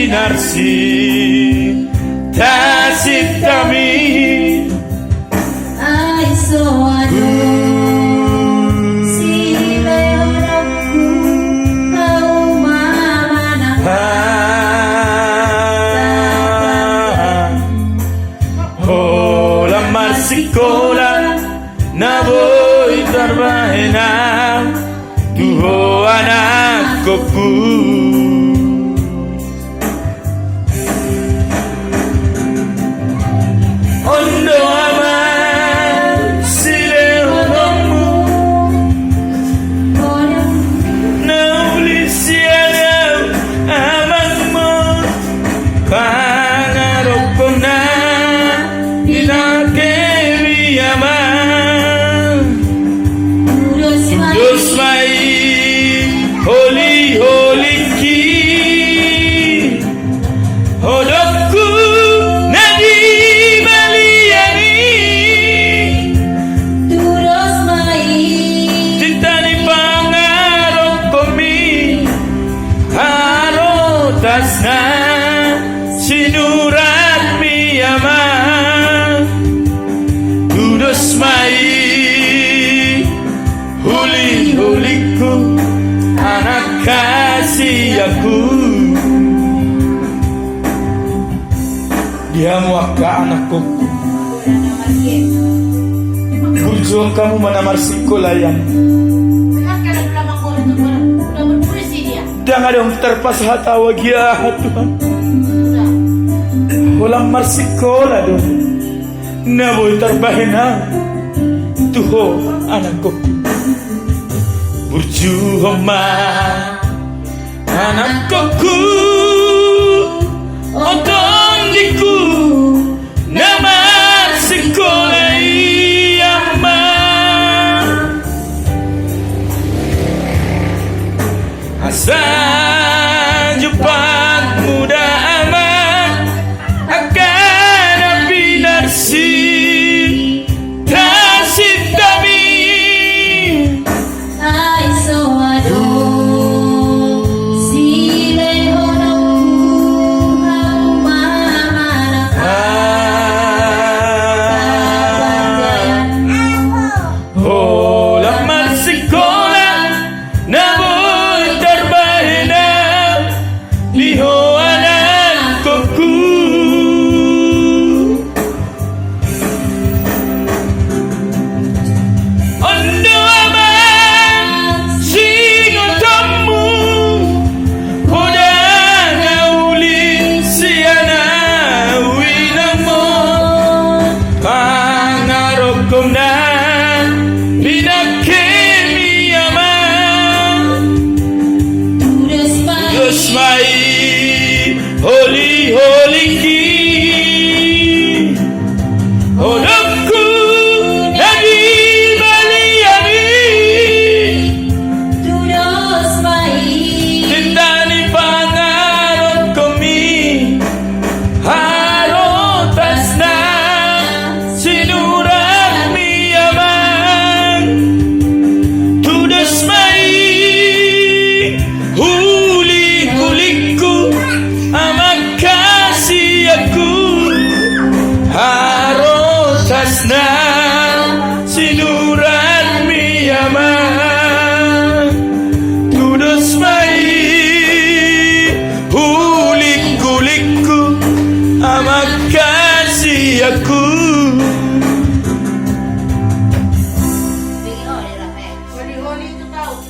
binarsi tasib kami ay soado sila harapku kau mamanakan hola marsikola na voy tarbahena tuho anak koku ondo aman sile honongmu naulis siaga amanmu pangarap ko na inakemi aman Diyos may holy ki hodokku na di baliyani Turos mai cinta ni pangarap kami harotas na sinurat mi aman Diyos may huli-huliku anak kasih aku dia muaka anakku berjuang kamu menamar sikolayan dan ada yang terpas hatawa gia Tuhan walang marsikola dong naboy tarbahena tuho anakku berjuang anakku otondiku nama sekolah yama asa Jepang muda aman akan binarsi tasib kami ay soado sila harapku kau mamanakan hola marsikola na voy tarbahena liho anak koku ondo aman singotomu hoda nauli siana winamo pangarap ko na pinakemi aman Diyos may holy ki hodokku na di baliyani Turos mai cinta ni pangarap kami harotas na sinurat mi aman Tudos may huli-huliku amat kasih aku harotas na sinurat mi aman Tudos may huli-huliku amat kasih aku